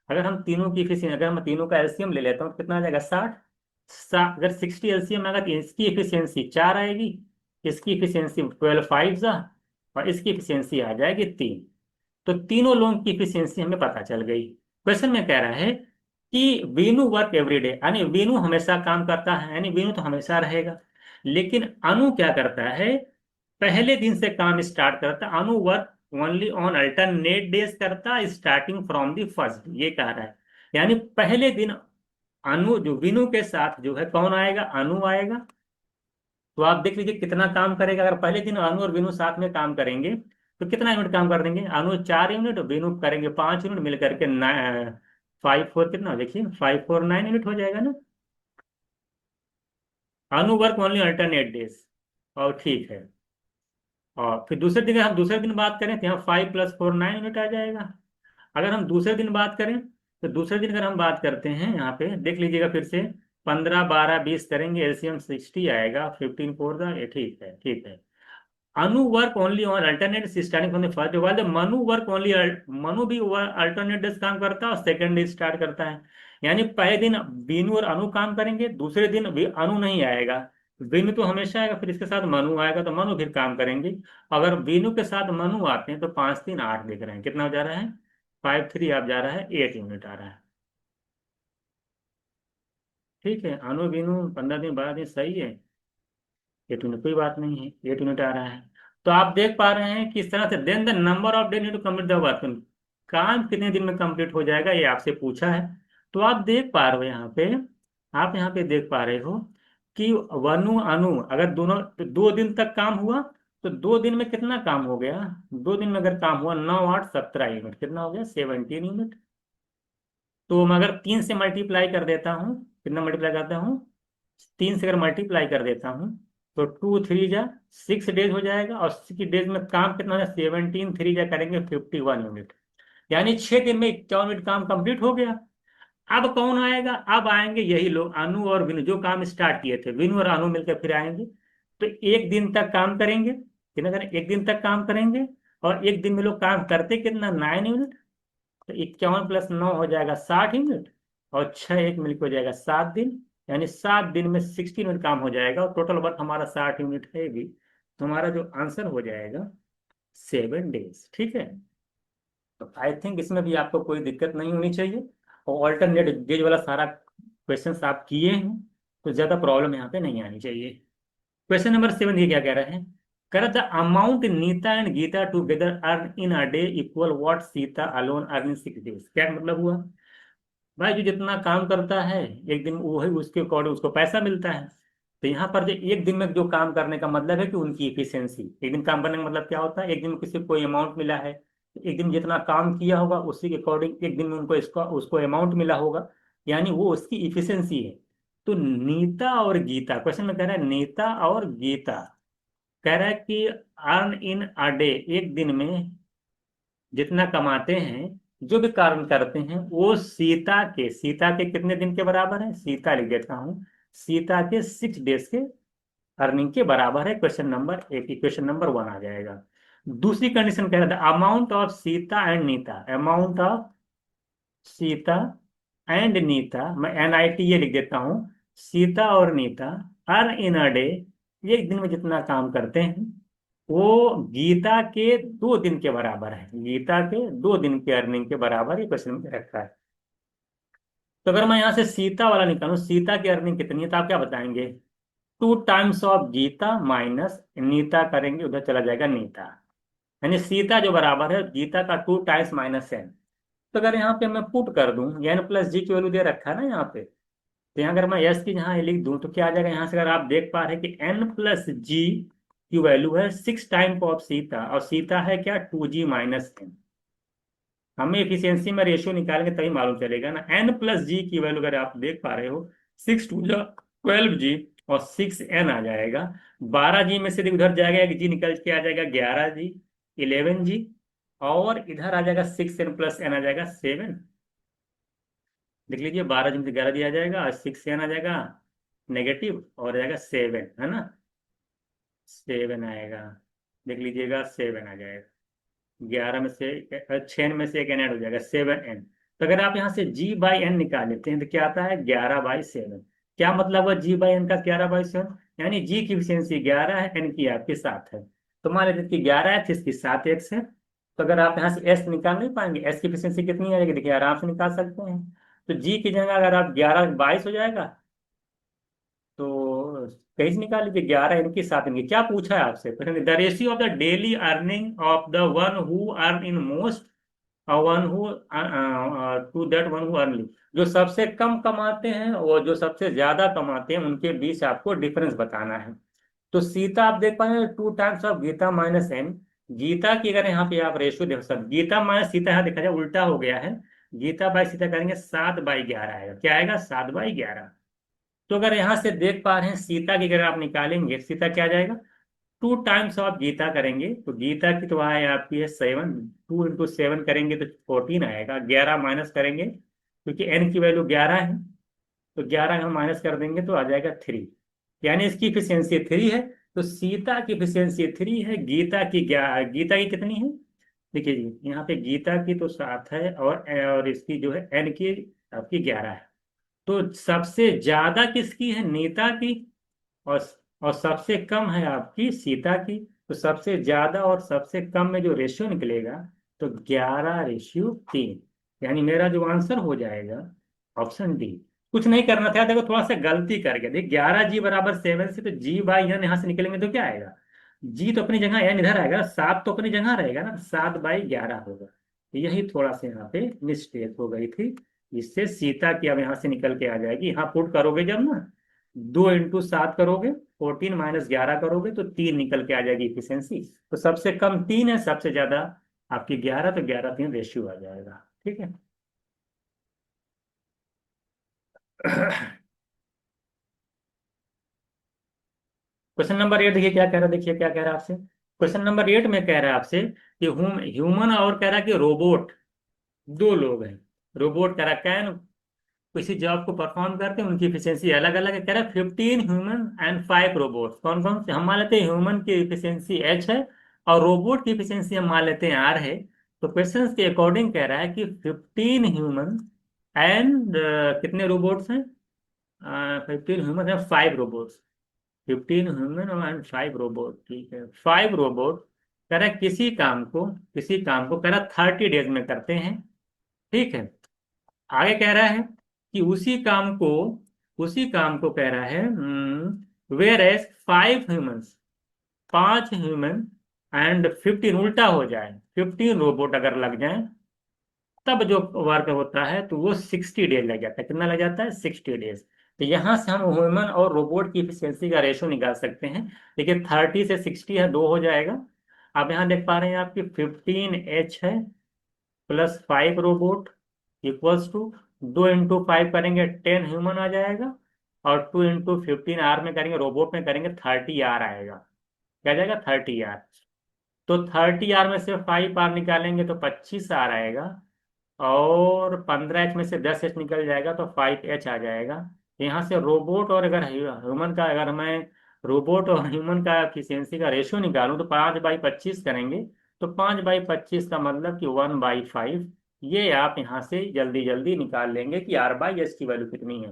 अगर हम तीनों की एफिशिएंसी, अगर मैं तीनों का एलसीएम ले लेता हूँ तो कितना आ जाएगा, 60। अगर 60 एलसीएम आएगा तो इसकी एफिशिएंसी 4 आएगी, इसकी एफिशिएंसी 12 5 जा, और इसकी एफिशिएंसी आ जाएगी 3। तो तीनों लोगों की एफिशिएंसी हमें पता चल गई। क्वेश्चन में कह रहा है कि वीनू वर्क एवरीडे, यानी वीनू हमेशा काम करता है, यानी वीनू तो हमेशा रहेगा। लेकिन अनु क्या करता है, पहले दिन से काम स्टार्ट करता है। Anu work only on alternate days करता है स्टार्टिंग फ्रॉम द फर्स्ट, ये कह रहा है। यानी पहले दिन अनु जो विनु के साथ जो है कौन आएगा, अनु आएगा। तो आप देख लीजिए कितना काम करेगा। अगर पहले दिन अनु और विनु साथ में काम करेंगे तो कितना यूनिट काम कर देंगे, अनु 4 यूनिट और विनु करेंगे 5 यूनिट, मिल करके 5 4 कितना, देखिए 5 4 9 यूनिट हो जाएगा ना। अनु वर्क ओनली अल्टरनेट डेज, और ठीक है। और फिर दूसरे दिन, हम दूसरे दिन बात करें तो यहाँ 5 + 4 9 यूनिट आ जाएगा। अगर हम दूसरे दिन बात करें तो दूसरे दिन अगर हम बात करते हैं, यहाँ पे देख लीजिएगा फिर से, 15 12 20 करेंगे, एलसीएम 60 आएगा, 15 4 द, ये ठीक है, ठीक है। Anu work only on alternate starting from the first, वाले मनु वर्क ओनली, मनु भी अल्टरनेट डेज काम करता है और सेकंड डे स्टार्ट करता है। यानी पहले दिन बीनू और अनु काम करेंगे, दूसरे दिन भी अनु नहीं आएगा, बीनू तो हमेशा आएगा, फिर इसके साथ मनु आएगा तो मनु फिर काम करेंगे। अगर बीनू के साथ मनु आते हैं तो 5 3 8 देख रहे हैं, कितना हो जा रहा है, 5 3 आप जा रहा है 8 यूनिट आ रहा है। ठीक है, अनु बीनू 15 दिन 12 दिन सही है। 8 यूनिट कोई बात नहीं है, 8 यूनिट आ रहा है। तो आप देख पा रहे हैं कि इस तरह से then the number of day need to complete the work, काम कितने दिन में कंप्लीट हो जाएगा ये आपसे पूछा है। तो आप देख पा रहे हो यहाँ पे, आप यहाँ पे देख पा रहे हो कि वनु अनु अगर दोनों 2 दिन तक काम हुआ, तो 2 दिन में कितना काम हो गया, 2 दिन में अगर काम हुआ 9 8 17 यूनिट, कितना हो गया 17 यूनिट। तो मैं अगर 3 से मल्टीप्लाई कर देता हूँ, कितना मल्टीप्लाई करता हूँ, 3 से अगर मल्टीप्लाई कर देता हूँ, तो 2 3 जा 6 डेज हो जाएगा, और 6 डेज में काम कितना हो जाए 17, 3 जा करेंगे 51 यूनिट, यानी 6 दिन में 51 यूनिट काम कंप्लीट हो गया। अब कौन आएगा, अब आएंगे यही लोग अनु और विनु, जो काम स्टार्ट किए थे, विनु और अनु मिलकर फिर आएंगे। तो 1 दिन तक काम करेंगे, कितना करें 1 दिन तक काम करेंगे, और 1 दिन में लोग काम करते कितना 9 यूनिट। तो 51 + 9 हो जाएगा 60 यूनिट, और 6 1 मिलकर हो जाएगा 7 दिन, यानी 7 दिन में 60 यूनिट काम हो जाएगा, और टोटल वर्क हमारा 60 यूनिट है भी। तो हमारा जो आंसर हो जाएगा 7 डेज। ठीक है, तो आई थिंक इसमें भी आपको कोई दिक्कत नहीं होनी चाहिए, और ऑल्टरनेट डेज वाला सारा क्वेश्चन आप किए हैं, तो ज्यादा प्रॉब्लम यहाँ पे नहीं आनी चाहिए। क्वेश्चन नंबर 7 ये क्या कह रहे हैं, कर the amount Nita and Gita together earn in a day equal what Sita alone earn in 6 days. क्या मतलब हुआ, भाई जो जितना काम करता है 1 दिन, वही उसके अकॉर्डिंग उसको पैसा मिलता है। तो यहाँ पर जो 1 दिन में जो काम करने का मतलब है कि उनकी इफिशियंसी, 1 दिन काम करने का मतलब क्या होता है, 1 दिन में किसी को कोई अमाउंट मिला है, 1 दिन जितना काम किया होगा उसी के अकॉर्डिंग 1 दिन में उनको इसका उसको अमाउंट मिला होगा, यानी वो उसकी इफिशियंसी है। तो नीता और गीता, क्वेश्चन में कह रहा है नीता और गीता, कह रहा है कि अर्न इन अ डे, 1 दिन में जितना कमाते हैं, जो भी कार्य करते हैं, वो सीता के कितने दिन के बराबर है, सीता लिख देता हूँ, सीता के 6 डेज के अर्निंग के बराबर है। क्वेश्चन नंबर 1 आ जाएगा। दूसरी कंडीशन कह रहा था amount of Sita and Nita, amount of Sita and Nita, मैं NIT ये लिख देता हूँ, सीता और Nita earn in a day, 1 दिन में जितना काम करते हैं, वो गीता के 2 दिन के बराबर है, गीता के 2 दिन के अर्निंग के बराबर ये क्वेश्चन में रखा है। तो अगर मैं यहाँ से सीता वाला निकालूं, सीता की अर्निंग कितनी है, तो आप क्या बताएंगे, 2 times of Gita minus Nita करेंगे, उधर चला जाएगा नीता, यानी सीता जो बराबर है गीता का 2 टाइम्स माइनस एन। तो अगर यहाँ पे मैं पुट कर दूं, n+g की वैल्यू दे रखा है ना यहाँ पे, तो यहाँ अगर मैं s की यहाँ लिख दूं तो क्या आ जाएगा, यहाँ से अगर आप देख पा रहे हैं कि n+g की वैल्यू है 6 टाइम ऑफ सीता, और सीता है क्या 2g-n। हमें एफिशिएंसी में रेशियो निकालेंगे तभी मालूम चलेगा ना। n+g की वैल्यू अगर आप देख पा रहे हो, 6 2 12g, और 6n आ जाएगा। 12g में से उधर जाएगा, एक जी निकल के आ जाएगा 11g, 11g, और इधर आ जाएगा 6n+n आ जाएगा 7। देख लीजिए 12g में से 11g आ जाएगा, और 6n आ जाएगा नेगेटिव, और आ जाएगा 7, है ना, 7 आएगा। देख लीजिएगा 7 आ जाएगा, 11 में से 6 में से एक एन ऐड हो जाएगा 7n। तो अगर आप यहाँ से g/n निकाल लेते हैं तो क्या आता है 11/7। क्या मतलब हुआ g/n का 11/7, यानी g की इफिशियंसी 11 है, n की आपके 7 है। तो मान लेते हैं कि 11 है तो इसकी 7x है। तो अगर आप यहाँ से s निकाल नहीं पाएंगे, s की इफिशियंसी कितनी आ जाएगी, देखिए आराम से निकाल सकते हैं। तो g की जगह अगर आप 11/22 हो जाएगा, तो कहीं से निकाल लीजिए, 11 इनकी 7 इनकी। क्या पूछा है आपसे, the ratio of the daily earning of the one who earn in most और one who to that one who earn, जो सबसे कम कमाते हैं और जो सबसे ज्यादा कमाते हैं उनके बीच आपको डिफरेंस बताना है। तो सीता आप देख पाएंगे 2 times of Gita minus n, Gita की अगर यहाँ पे आप रेशियो देखो, सब गीता माइनस सीता यहाँ देखा जाए उल्टा हो गया है, गीता बाई सीता करेंगे 7/11 आएगा, क्या आएगा 7/11। तो अगर यहां से देख पा रहे हैं सीता की अगर आप निकालेंगे, सीता क्या आ जाएगा, 2 टाइम्स ऑफ गीता करेंगे, तो गीता की तो है आपकी है 7, 2 × 7 करेंगे तो 14 आएगा, 11 माइनस करेंगे क्योंकि एन की वैल्यू 11 है, तो 11 हम माइनस कर देंगे तो आ जाएगा 3, यानी इसकी इफिशियंसी 3 है। तो सीता की इफिशियंसी 3 है, गीता की कितनी है, देखिए जी यहाँ पे गीता की तो 7 है, और इसकी जो है एन की आपकी 11 है। तो सबसे ज्यादा किसकी है, नीता की, और और सबसे कम है आपकी सीता की। तो सबसे ज्यादा और सबसे कम में जो रेशियो निकलेगा, तो 11/3, यानी मेरा जो आंसर हो जाएगा ऑप्शन डी, कुछ नहीं करना था, देखो थोड़ा सा गलती कर गया। देख 11G = 7 से, तो G/N यहाँ से निकलेंगे तो क्या आएगा, G तो अपनी जगह, N इधर आएगा, 7 तो अपनी जगह रहेगा ना, 7/11 होगा। यही थोड़ा सा यहाँ पे मिस्टेक हो गई थी। इससे सीता की अब यहाँ से निकल के आ जाएगी, यहाँ पुट करोगे जब ना, 2 × 7 करोगे, 14 - 11 करोगे तो 3 निकल के आ जाएगी इफिशियंसी। तो सबसे कम 3 है, सबसे ज्यादा आपकी 11, तो 11:3 रेशियो आ जाएगा। ठीक है। क्वेश्चन नंबर 8 देखिए क्या कह रहा है, देखिए क्या कह रहा है आपसे। क्वेश्चन नंबर 8 में कह रहा है आपसे कि ह्यूमन और कह रहा है कि रोबोट, दो लोग हैं। रोबोट कह रहा है कैन किसी जॉब को परफॉर्म करते हैं, उनकी इफिशियंसी अलग अलग है। कह रहा है 15 ह्यूमन एंड 5 रोबोट। कौन कौन से हम मान लेते हैं, ह्यूमन की इफिशियंसी H है और रोबोट की इफिशियंसी हम मान लेते हैं R है। तो क्वेश्चन के अकॉर्डिंग कह रहा है कि 15 ह्यूमन एंड कितने रोबोट्स हैं, 15 human and 5 robots. 15 human and 5 robot, ठीक है। 5 रोबोट कह रहा है किसी काम को कह रहा 30 डेज में करते हैं। ठीक है। आगे कह रहा है कि उसी काम को कह रहा है, whereas 5 humans, 5 human and 15, उल्टा हो जाए, 15 रोबोट अगर लग जाए तब जो वर्क होता है तो वो 60 डेज लग जाता है। कितना लग जाता है, 60 डेज। तो यहां से हम ह्यूमन और रोबोट की इफिशियंसी का रेशो निकाल सकते हैं। देखिए 30 से 60 है, 2 हो जाएगा। अब यहाँ देख पा रहे हैं आपकी 15H है प्लस 5 रोबोट इक्वल्स टू, 2 × 5 करेंगे 10 ह्यूमन आ जाएगा, और 2 × 15 R में करेंगे, रोबोट में करेंगे 30R आएगा। क्या जाएगा, 30R। तो 30R में से 5R निकालेंगे तो 25R आएगा, और 15H में से 10H निकल जाएगा तो 5H आ जाएगा। यहाँ से रोबोट और अगर ह्यूमन का, अगर मैं रोबोट और ह्यूमन का एफिशिएंसी का रेशियो निकालूं तो 5/25 करेंगे। तो 5/25 का मतलब कि 1/5। ये आप यहाँ से जल्दी जल्दी निकाल लेंगे कि R/S की वैल्यू कितनी है।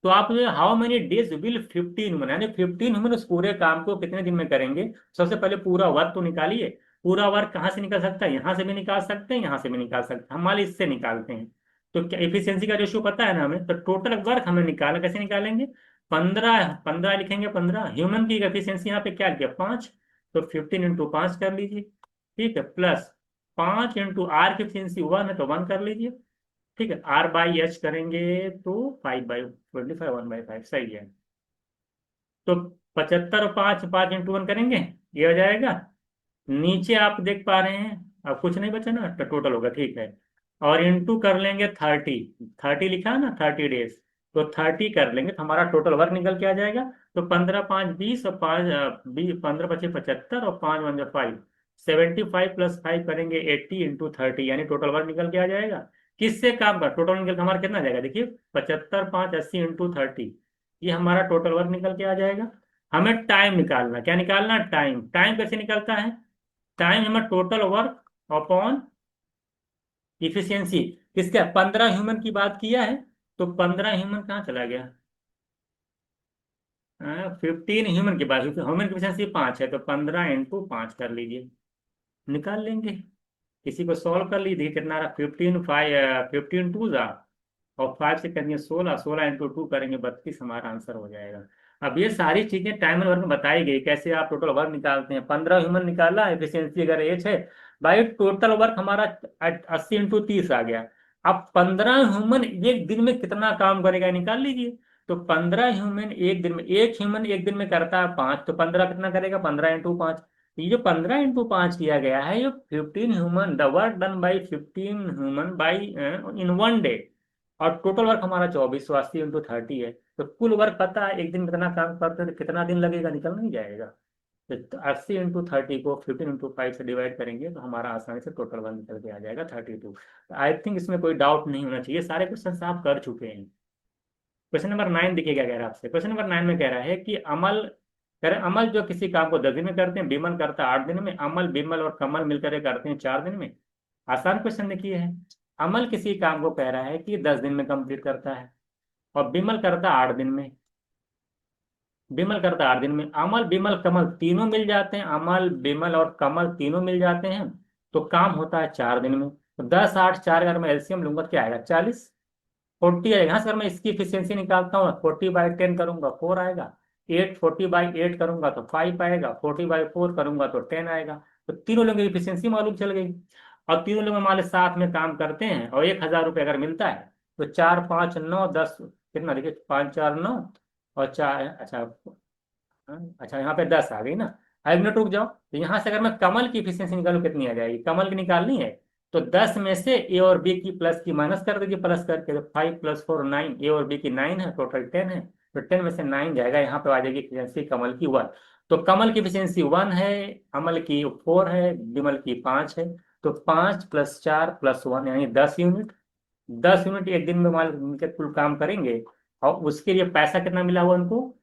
तो आप how many days will 15 human, यानी 15 ह्यूमन उस पूरे काम को कितने दिन में करेंगे। सबसे पहले पूरा वर्क तो निकालिए। पूरा वर्क कहाँ से निकल सकता है, यहाँ से भी निकाल सकते हैं, यहाँ से भी निकाल सकते हैं, हम मान लीजिए इससे निकालते हैं। तो क्या इफिशियंसी का रेशियो पता है ना हमें, तो टोटल वर्क हमें निकालना, कैसे निकालेंगे, 15 लिखेंगे। 15 ह्यूमन की एफिशियंसी यहाँ पे क्या किया, 5, तो 15 × 5 कर लीजिए। ठीक है, प्लस 5 × R की एफिशियंसी 1 है तो 1 कर लीजिए। ठीक है, R/H करेंगे तो 5/25, 1/5 सही है। तो 75 और 5, 5 × 1 करेंगे, ये हो जाएगा। नीचे आप देख पा रहे हैं अब कुछ नहीं बचा ना, तो टोटल होगा, ठीक है। और इंटू कर लेंगे 30, 30 लिखा है ना, 30 डेज, तो 30 कर लेंगे तो हमारा टोटल वर्क निकल के आ जाएगा। तो 15×5 = 20 और 15×5 = 75 और 5×1 = 5, 75 + 5 करेंगे 80 × 30, यानी टोटल वर्क निकल के आ जाएगा। किससे काम का टोटल निकल के हमारा कितना आ जाएगा, देखिए 75, 5, 80 × 30, ये हमारा टोटल वर्क निकल के आ जाएगा। हमें टाइम निकालना, क्या निकालना, टाइम। टाइम कैसे निकलता है, टाइम हमें टोटल वर्क अपॉन इफिशियंसी, किसका, 15 ह्यूमन की बात किया है, तो 15 ह्यूमन कहाँ चला गया, 15 ह्यूमन की बात, ह्यूमन की इफिशियंसी 5 है तो 15 × 5 कर लीजिए, निकाल लेंगे। इसी को सॉल्व कर लीजिए, कितना रहा, 15 और 5 से करेंगे 16, 16 × 2 करेंगे 32, हमारा आंसर हो जाएगा। अब ये सारी चीजें टाइम एंड वर्क में बताई गई, कैसे आप टोटल वर्क निकालते हैं। 15 ह्यूमन निकाला, एफिशिएंसी अगर एच है, भाई टोटल वर्क हमारा 80 × 30 आ गया। अब 15 ह्यूमन एक दिन में कितना काम करेगा निकाल लीजिए। तो 15 ह्यूमन एक दिन में, एक ह्यूमन एक दिन में करता है 5, तो 15 कितना करेगा, 15 × 5। ये जो 15 × 5 किया गया है, ये 15 human, the work done by 15 human by in 1 day, और टोटल वर्क हमारा 2480 × 30 है। तो कुल वर्क पता है एक दिन में कितना काम करते हैं, तो कितना दिन लगेगा, निकल नहीं जाएगा। तो 80 × 30 को 15 × 5 से डिवाइड करेंगे तो हमारा आसानी से टोटल वर्क निकल के आ जाएगा 32। आई थिंक इसमें कोई डाउट नहीं होना चाहिए, सारे क्वेश्चन आप कर चुके हैं। क्वेश्चन नंबर 9 देखिए क्या कह रहा है आपसे। क्वेश्चन नंबर 9 में कह रहा है कि अमल, कह रहे हैं, अमल जो किसी काम को 10 दिन में करते हैं, बिमल करता है 8 दिन में, अमल, बिमल और कमल मिलकर ये करते हैं 4 दिन में। आसान क्वेश्चन देखिए है। अमल किसी काम को कह रहा है कि 10 दिन में कंप्लीट करता है, और बिमल करता 8 दिन में। बिमल करता 8 दिन में, अमल, बिमल, कमल तीनों मिल जाते हैं, अमल, बिमल और कमल तीनों मिल जाते हैं, तो काम होता है 4 दिन में। तो 10, 8, 4 अगर मैं एलसीएम लूंगा तो क्या आएगा, 40। 40 आएगा। हाँ सर, मैं इसकी इफिशियंसी निकालता हूँ, 40/10 करूंगा 4 आएगा। 40/8 करूंगा तो 5 आएगा। 40/4 करूंगा तो 10 आएगा। तो तीनों लोगों की इफिशियंसी मालूम चल गई। और तीनों लोग मान लो साथ में काम करते हैं और 1,000 रुपये अगर मिलता है, तो 4 5 9 10, कितना देखिए, 5 4 9 और चार, अच्छा। अच्छा, यहाँ पे 10 आ गई ना। अब मिनट रुक जाओ, तो यहाँ से अगर मैं कमल की इफिशियंसी निकालूं कितनी आ जाएगी, कमल की निकालनी है। तो 10 में से ए और बी की प्लस की माइनस कर देगी, प्लस करके, तो 5 + 4 9, ए और बी की 9 है, टोटल 10 है। तो 10 में से 9 जाएगा, यहाँ पे आ जाएगी इफिशियंसी कमल की 1। तो कमल की इफिशियंसी 1 है, अमल की 4 है, विमल की 5 है। तो 5 + 4 + 1 यानी 10 यूनिट। 10 यूनिट एक दिन में मान मिलकर कुल काम करेंगे। और उसके लिए पैसा कितना मिला हुआ उनको,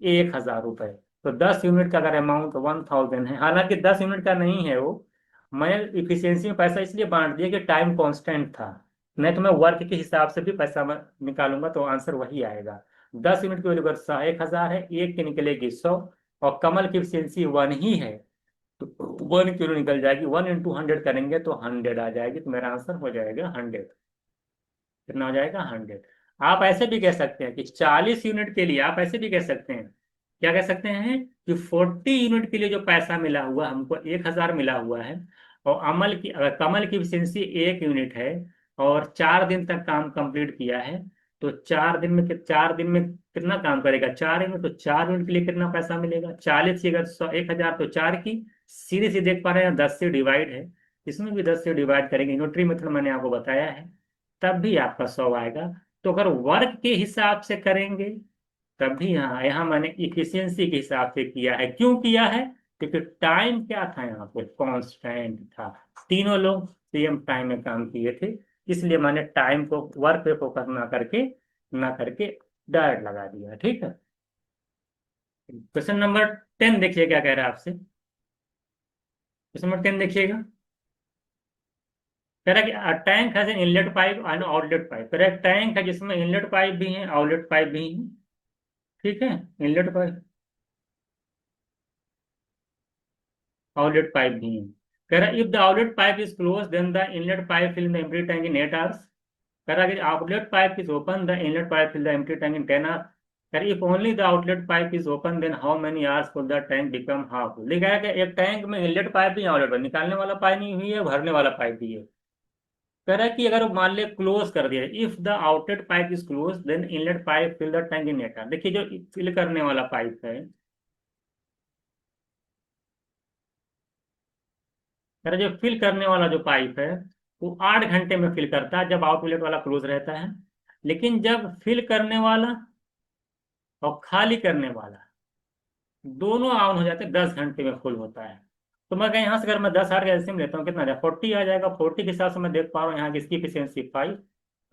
1,000 रुपए। तो 10 यूनिट का अगर अमाउंट 1,000 है, हालांकि 10 यूनिट का नहीं है वो, मैं इफिशियंसी में पैसा इसलिए बांट दिया कि टाइम कांस्टेंट था। नहीं तो मैं वर्क के हिसाब से भी पैसा निकालूंगा तो आंसर वही आएगा। 10 यूनिट की वैल्यू अगर 1,000 है, एक की निकलेगी 100, और कमल की इफिशियंसी 1 ही है, तो 1 की निकल जाएगी। 1 × 100 करेंगे तो 100 आ जाएगी, तो मेरा आंसर हो जाएगा 100। कितना हो जाएगा, 100। आप ऐसे भी कह सकते हैं कि 40 यूनिट के लिए, आप ऐसे भी कह सकते हैं, क्या कह सकते हैं, कि 40 यूनिट के लिए जो पैसा मिला हुआ हमको, 1,000 मिला हुआ है। और अमल की, अगर कमल की एफिशिएंसी 1 यूनिट है और 4 दिन तक काम कंप्लीट किया है, तो 4 दिन में कितना काम करेगा, 4 यूनिट। तो 4 यूनिट के लिए कितना पैसा मिलेगा, 40 की अगर 1,000 तो 4 की, सीधे सीधे देख पा रहे हैं 10 से डिवाइड है। इसमें भी 10 से डिवाइड करेंगे, यूनिटरी मेथड मैंने आपको बताया है, तब भी आपका 100 आएगा। तो अगर वर्क के हिसाब से करेंगे तब भी, यहाँ यहाँ मैंने इफिशियंसी के हिसाब से किया है। क्यों किया है, क्योंकि टाइम क्या था, यहाँ पे कांस्टेंट था। तीनों लोग सेम टाइम में काम किए थे, इसलिए मैंने टाइम को वर्क पे फोकस ना करके डायरेक्ट लगा दिया। ठीक है। क्वेश्चन नंबर 10 देखिए क्या कह रहा है आपसे। क्वेश्चन नंबर 10 देखिएगा। कह रहा है कि tank has an inlet pipe and outlet pipe. कह रहा है टैंक है जिसमें इनलेट पाइप भी है, आउटलेट पाइप भी है। ठीक है, इनलेट पाइप, आउटलेट पाइप भी है। कह रहा है if the outlet pipe is close then the inlet pipe fill the empty tank in 8 hours. कह रहा है कि outlet pipe is open the inlet pipe fill the empty tank in 10 hours. कह रहा है if only the outlet pipe is open then how many hours for the tank become half full. लिखा है कि एक टैंक में inlet pipe भी है, आउटलेट पाइप, निकालने वाला पाइप नहीं हुई है, भरने वाला पाइप भी है। कह रहा है कि अगर मान ले क्लोज कर दिया, if the outlet pipe is close then inlet pipe fill the tank in 8 hours. देखिए जो फिल करने वाला पाइप है, मेरा जो फिल करने वाला जो पाइप है, वो 8 घंटे में फिल करता है जब आउटलेट वाला क्लोज रहता है। लेकिन जब फिल करने वाला और खाली करने वाला दोनों ऑन हो जाते हैं, 10 घंटे में फुल होता है। तो मैं कहीं यहाँ से अगर मैं 10 आर का एल्सियम लेता हूँ, कितना आ जाएगा, 40 आ जाएगा। 40 के हिसाब से मैं देख पा रहा हूँ यहाँ की इसकी इफिशियंसी 5,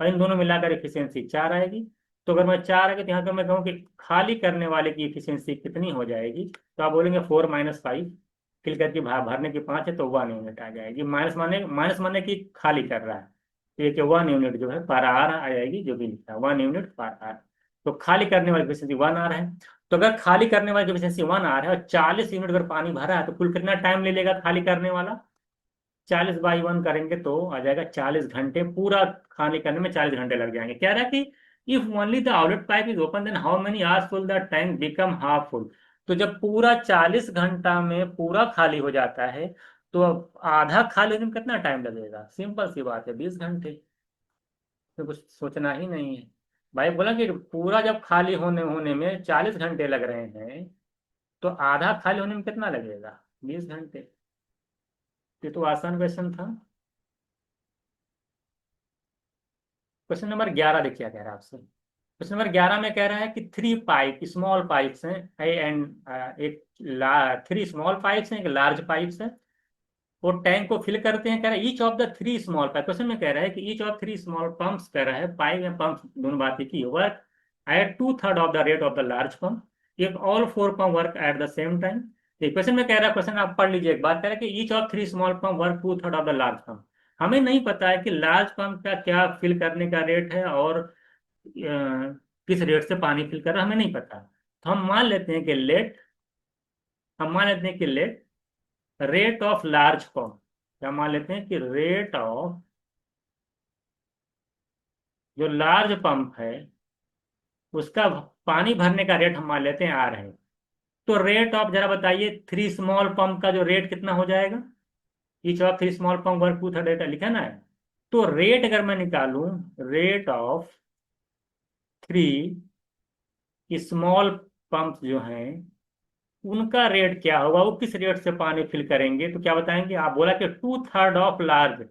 और इन दोनों मिलाकर इफिशियंसी 4 आएगी। तो अगर मैं 4 आएगी तो यहाँ पे मैं कहूँ कि खाली करने वाले की इफिशियंसी कितनी हो जाएगी, तो आप बोलेंगे 4 - 5। फिल करके भरने की 5 है तो 1 यूनिट आ जाएगी। माइनस माने कि खाली कर रहा है, तो ये कि 1 यूनिट जो है पर आर आ जाएगी, जो भी लिखा है 1 यूनिट पर आर। तो खाली करने वाली एफिशिएंसी 1 आर है। तो अगर खाली करने वाली एफिशिएंसी 1 आर है और 40 यूनिट अगर पानी भरा है, तो कुल कितना टाइम ले लेगा खाली करने वाला, 40/1 करेंगे तो आ जाएगा 40 घंटे। पूरा खाली करने में 40 घंटे लग जाएंगे। कह रहा है कि if only the outlet pipe is open then how many hours full the tank become half full. तो जब पूरा 40 घंटा में पूरा खाली हो जाता है, तो अब आधा खाली होने में कितना टाइम लगेगा, सिंपल सी बात है, 20 घंटे। तो कुछ सोचना ही नहीं है। भाई बोला कि पूरा जब खाली होने होने में 40 घंटे लग रहे हैं, तो आधा खाली होने में कितना लगेगा, 20 घंटे। ये तो आसान क्वेश्चन था। क्वेश्चन नंबर 11 देखिए क्या कह रहा है आपसे। क्वेश्चन नंबर 11 में कह रहा है कि 3 पाइप, स्मॉल पाइप्स हैं, एंड एक 3 स्मॉल पाइप्स हैं, एक लार्ज पाइप्स है। वो टैंक को फिल करते हैं। कह रहा है each of the 3 small pipe, question में कह रहा है कि ईच ऑफ 3 स्मॉल पंप्स, कह रहा है पाइप या पंप दोनों बात की work at 2/3 of the rate of the large pump if all 4 pump work at the same time. Question में कह रहा है, क्वेश्चन आप पढ़ लीजिए एक बार, कह रहा है कि each of 3 small pump work 2/3 of the large pump. हमें नहीं पता है कि लार्ज पंप का क्या फिल करने का रेट है और किस रेट से पानी फिल कर रहा है, हमें नहीं पता। तो हम मान लेते हैं कि let rate of large pump, क्या मान लेते हैं कि रेट ऑफ जो लार्ज पंप है उसका पानी भरने का रेट हम मान लेते हैं आर है। तो रेट ऑफ, जरा बताइए, थ्री स्मॉल पंप का जो रेट कितना हो जाएगा? Each of three small pump work two third, लिखा ना है। तो रेट अगर मैं निकालूं, rate of three small pump जो हैं उनका रेट क्या होगा, वो किस रेट से पानी फिल करेंगे, तो क्या बताएंगे? आप बोला कि टू थर्ड ऑफ लार्ज।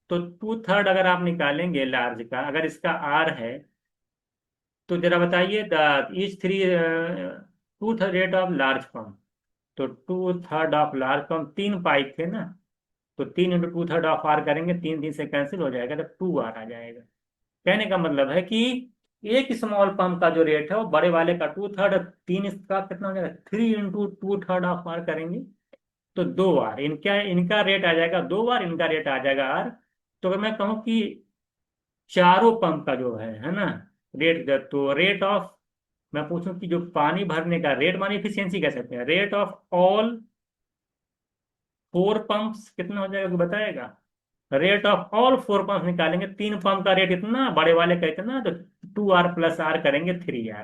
तो टू थर्ड अगर आप निकालेंगे लार्ज का, अगर इसका आर है, तो जरा बताइए the each three two third rate of large pump. तो two third of large pump, तीन पाइप थे ना, तो तीन into two third of R करेंगे, तीन तीन से कैंसिल हो जाएगा, तो टू आर आ जाएगा। कहने का मतलब है कि एक स्मॉल पंप का जो रेट है वो बड़े वाले का टू थर्ड, तीन इसका कितना हो जाएगा, three into two third of R करेंगे तो दो आर। इनका इनका रेट आ जाएगा दो बार, इनका रेट आ जाएगा आर। तो अगर मैं कहूँ कि चारों पंप का जो है ना, रेट, तो रेट ऑफ, मैं पूछूं कि जो पानी भरने का रेट, मानी इफिशियंसी कह सकते हैं, rate of all four pumps कितना हो जाएगा, कोई बताएगा? Rate of all four pump निकालेंगे, तीन पंप का रेट इतना, बड़े वाले का इतना, तो टू आर प्लस आर करेंगे थ्री आर।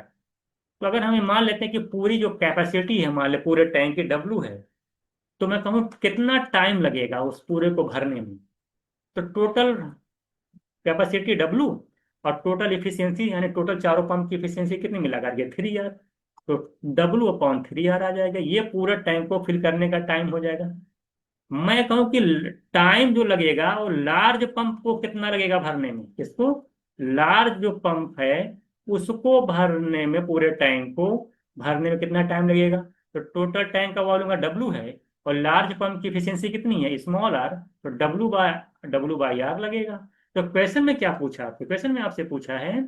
तो अगर हमें मान लेते हैं कि पूरी जो कैपेसिटी है, मान ले पूरे टैंक की डब्लू है, तो मैं कहूँ कितना टाइम लगेगा उस पूरे को भरने में। तो टोटल कैपेसिटी डब्लू और टोटल इफिशियंसी, यानी टोटल चारों पंप की इफिशियंसी कितनी मिला करके, थ्री आर। तो डब्लू अपॉन थ्री आर आ जाएगा, ये पूरे टैंक को फिल करने का टाइम हो जाएगा। मैं कहूं कि टाइम जो लगेगा वो लार्ज पंप को कितना लगेगा भरने में, किसको? लार्ज जो पंप है उसको भरने में, पूरे टैंक को भरने में कितना टाइम लगेगा? तो टोटल टैंक का वॉल्यूम का डब्लू है, और लार्ज पंप की एफिशिएंसी कितनी है, स्मॉल आर, तो डब्लू बाई आर लगेगा। तो क्वेश्चन में क्या पूछा आपके, क्वेश्चन में आपसे पूछा है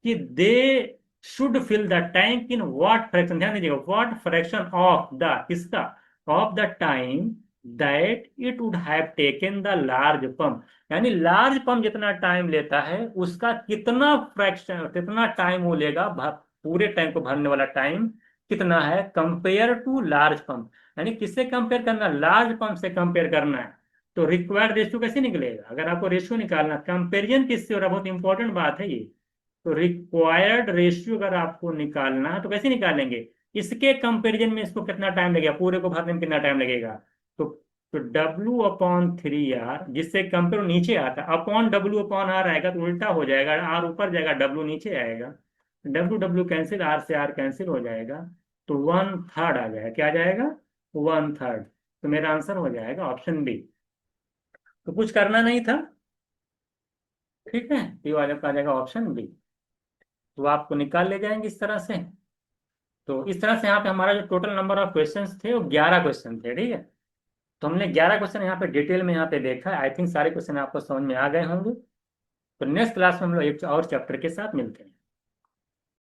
कि they should fill the tank in what fraction, ध्यान दीजिएगा, व्हाट फ्रैक्शन ऑफ द, किसका, of the time that it would have taken the large pump. यानी लार्ज पंप जितना टाइम लेता है उसका कितना फ्रैक्शन, कितना टाइम वो लेगा, पूरे टैंक को भरने वाला टाइम कितना है कंपेयर टू लार्ज पंप। यानी किससे कंपेयर करना, लार्ज पंप से कंपेयर करना है। तो रिक्वायर्ड रेशियो कैसे निकलेगा, अगर आपको रेशियो निकालना, कंपेरिजन किससे हो रहा है, बहुत इंपॉर्टेंट बात है ये। तो रिक्वायर्ड रेशियो अगर आपको निकालना है तो कैसे निकालेंगे, इसके कंपेरिजन में इसको कितना टाइम लगेगा, पूरे को भरने में कितना टाइम लगेगा। तो तो डब्ल्यू अपॉन थ्री आर, जिससे कंपेयर नीचे आता, अपॉन डब्ल्यू अपॉन आर आएगा तो उल्टा हो जाएगा, आर ऊपर जाएगा डब्ल्यू नीचे आएगा, डब्ल्यू डब्ल्यू कैंसिल, आर से आर कैंसिल हो जाएगा, तो वन थर्ड आ जाएगा, क्या आ जाएगा, वन थर्ड। तो मेरा आंसर हो जाएगा ऑप्शन बी। तो कुछ करना नहीं था, ठीक है, ये वाले का आ जाएगा ऑप्शन बी। तो आपको निकाल ले जाएंगे इस तरह से। तो इस तरह से यहाँ पे हमारा जो टोटल नंबर ऑफ क्वेश्चंस थे वो 11 क्वेश्चन थे, ठीक है। तो हमने 11 क्वेश्चन यहाँ पे डिटेल में यहाँ पे देखा है, आई थिंक सारे क्वेश्चन आपको समझ में आ गए होंगे। तो नेक्स्ट क्लास में हम लोग एक और चैप्टर के साथ मिलते हैं।